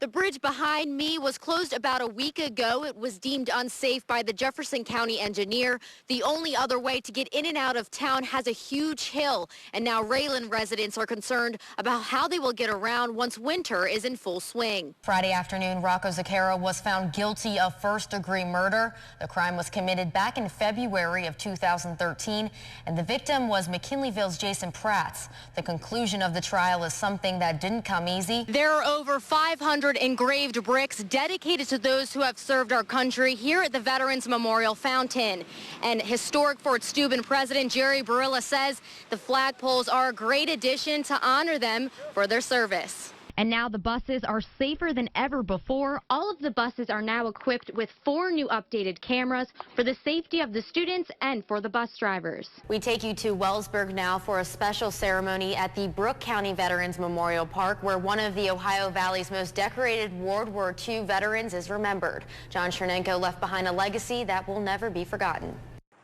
The bridge behind me was closed about a week ago. It was deemed unsafe by the Jefferson County engineer. The only other way to get in and out of town has a huge hill. And now Raylan residents are concerned about how they will get around once winter is in full swing. Friday afternoon, Rocco Zucchero was found guilty of first-degree murder. The crime was committed back in February of 2013, and the victim was McKinleyville's Jason Prats. The conclusion of the trial is something that didn't come easy. There are over 500 engraved bricks dedicated to those who have served our country here at the Veterans Memorial Fountain. And historic Fort Steuben President Jerry Barilla says the flagpoles are a great addition to honor them for their service. And now the buses are safer than ever before. All of the buses are now equipped with 4 new updated cameras for the safety of the students and for the bus drivers. We take you to Wellsburg now for a special ceremony at the Brooke County Veterans Memorial Park, where one of the Ohio Valley's most decorated World War II veterans is remembered. John Chernenko left behind a legacy that will never be forgotten.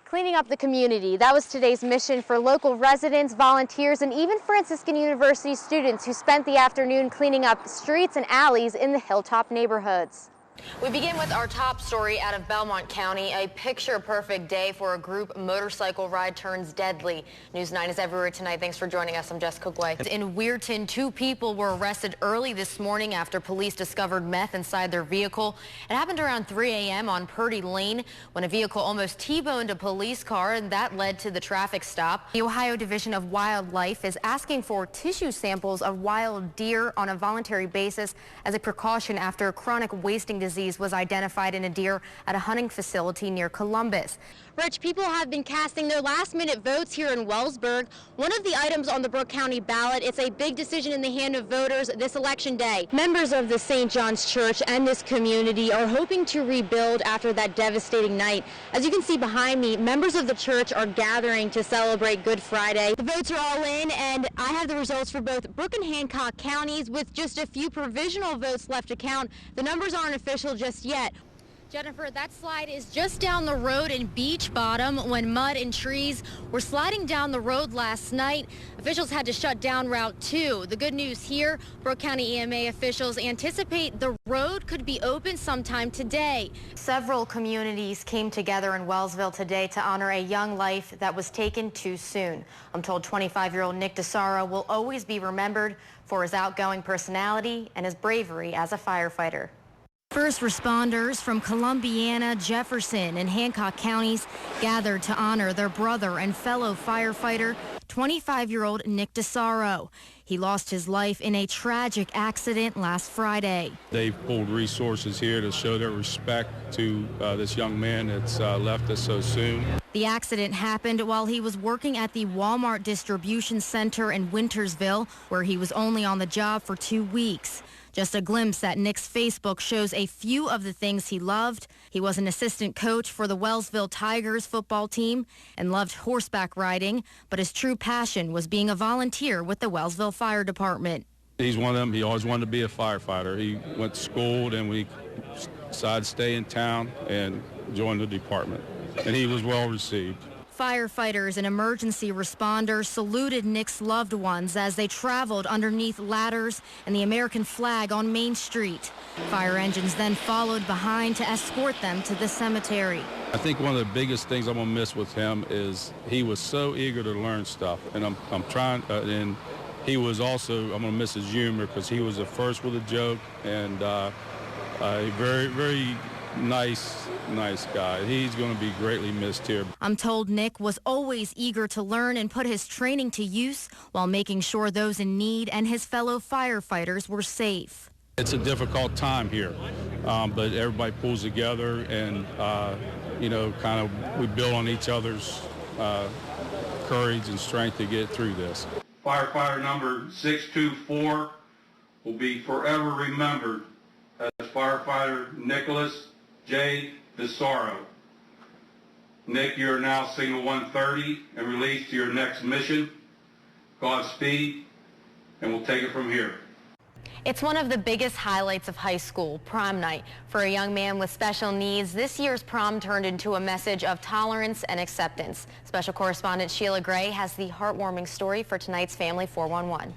Cleaning up the community, that was today's mission for local residents, volunteers, and even Franciscan University students who spent the afternoon cleaning up streets and alleys in the Hilltop neighborhoods. We begin with our top story out of Belmont County. A picture-perfect day for a group motorcycle ride turns deadly. News 9 is everywhere tonight. Thanks for joining us. I'm Jessica Guay. In Weirton, 2 people were arrested early this morning after police discovered meth inside their vehicle. It happened around 3 a.m. on Purdy Lane when a vehicle almost T-boned a police car, and that led to the traffic stop. The Ohio Division of Wildlife is asking for tissue samples of wild deer on a voluntary basis as a precaution after chronic wasting disease was identified in a deer at a hunting facility near Columbus. Rich, people have been casting their last-minute votes here in Wellsburg. One of the items on the Brooke County ballot, it's a big decision in the hand of voters this election day. Members of the St. John's Church and this community are hoping to rebuild after that devastating night. As you can see behind me, members of the church are gathering to celebrate Good Friday. The votes are all in, and I have the results for both Brooke and Hancock counties with just a few provisional votes left to count. The numbers aren't official just yet. Jennifer, that slide is just down the road in Beach Bottom when mud and trees were sliding down the road last night. Officials had to shut down Route 2. The good news here, Brooke County EMA officials anticipate the road could be open sometime today. Several communities came together in Wellsville today to honor a young life that was taken too soon. I'm told 25-year-old Nick DeSaro will always be remembered for his outgoing personality and his bravery as a firefighter. First responders from Columbiana, Jefferson, and Hancock counties gathered to honor their brother and fellow firefighter, 25-year-old Nick DeSaro. He lost his life in a tragic accident last Friday. They've pulled resources here to show their respect to this young man that's left us so soon. The accident happened while he was working at the Walmart distribution center in Wintersville, where he was only on the job for 2 weeks. Just a glimpse at Nick's Facebook shows a few of the things he loved. He was an assistant coach for the Wellsville Tigers football team and loved horseback riding, but his true passion was being a volunteer with the Wellsville Fire Department. He's one of them. He always wanted to be a firefighter. He went to school, and we decided to stay in town and join the department, and he was well received. Firefighters and emergency responders saluted Nick's loved ones as they traveled underneath ladders and the American flag on Main Street. Fire engines then followed behind to escort them to the cemetery. I think one of the biggest things I'm going to miss with him is he was so eager to learn stuff, and I'm trying, and he was also, I'm going to miss his humor because he was the first with a joke, and a very, very nice guy. He's going to be greatly missed here. I'm told Nick was always eager to learn and put his training to use while making sure those in need and his fellow firefighters were safe. It's a difficult time here, but everybody pulls together and, kind of we build on each other's courage and strength to get through this. Firefighter number 624 will be forever remembered as firefighter Nicholas J. DeSaro. Nick, you are now Signal 130 and released to your next mission. Godspeed, and we'll take it from here. It's one of the biggest highlights of high school, prom night. For a young man with special needs, this year's prom turned into a message of tolerance and acceptance. Special correspondent Sheila Gray has the heartwarming story for tonight's Family 411.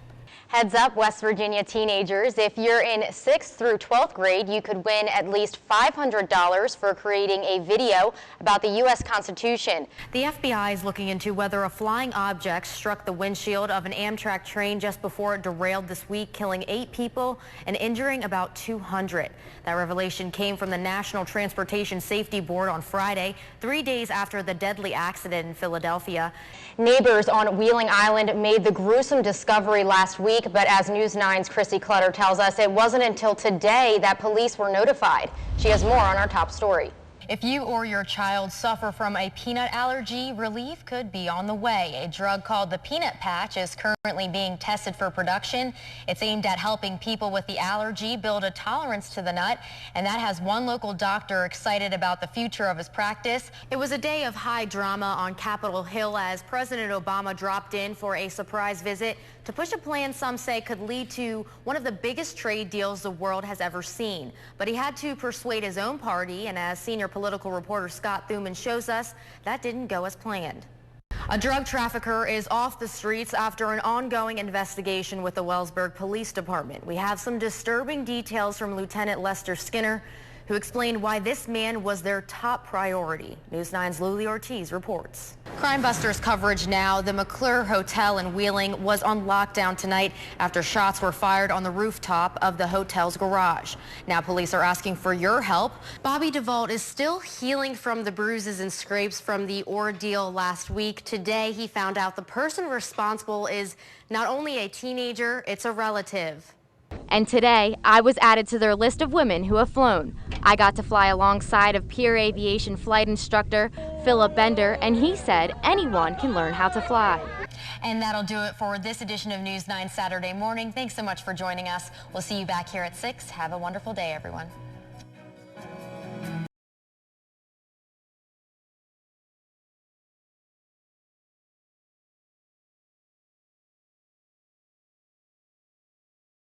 Heads up, West Virginia teenagers, if you're in 6th through 12th grade, you could win at least $500 for creating a video about the U.S. Constitution. The FBI is looking into whether a flying object struck the windshield of an Amtrak train just before it derailed this week, killing 8 people and injuring about 200. That revelation came from the National Transportation Safety Board on Friday, 3 days after the deadly accident in Philadelphia. Neighbors on Wheeling Island made the gruesome discovery last week, but as News 9's Chrissy Clutter tells us, it wasn't until today that police were notified. She has more on our top story. If you or your child suffer from a peanut allergy, relief could be on the way. A drug called the peanut patch is currently being tested for production. It's aimed at helping people with the allergy build a tolerance to the nut, and that has one local doctor excited about the future of his practice. It was a day of high drama on Capitol Hill as President Obama dropped in for a surprise visit to push a plan some say could lead to one of the biggest trade deals the world has ever seen. But he had to persuade his own party, and as senior political reporter Scott Thuman shows us, that didn't go as planned. A drug trafficker is off the streets after an ongoing investigation with the Wellsburg Police Department. We have some disturbing details from Lieutenant Lester Skinner, who explained why this man was their top priority. News 9's Luli Ortiz reports. Crime Busters coverage now. The McClure Hotel in Wheeling was on lockdown tonight after shots were fired on the rooftop of the hotel's garage. Now police are asking for your help. Bobby DeVault is still healing from the bruises and scrapes from the ordeal last week. Today he found out the person responsible is not only a teenager, it's a relative. And today, I was added to their list of women who have flown. I got to fly alongside of Peer Aviation flight instructor Philip Bender, and he said anyone can learn how to fly. And that'll do it for this edition of News 9 Saturday morning. Thanks so much for joining us. We'll see you back here at 6. Have a wonderful day, everyone.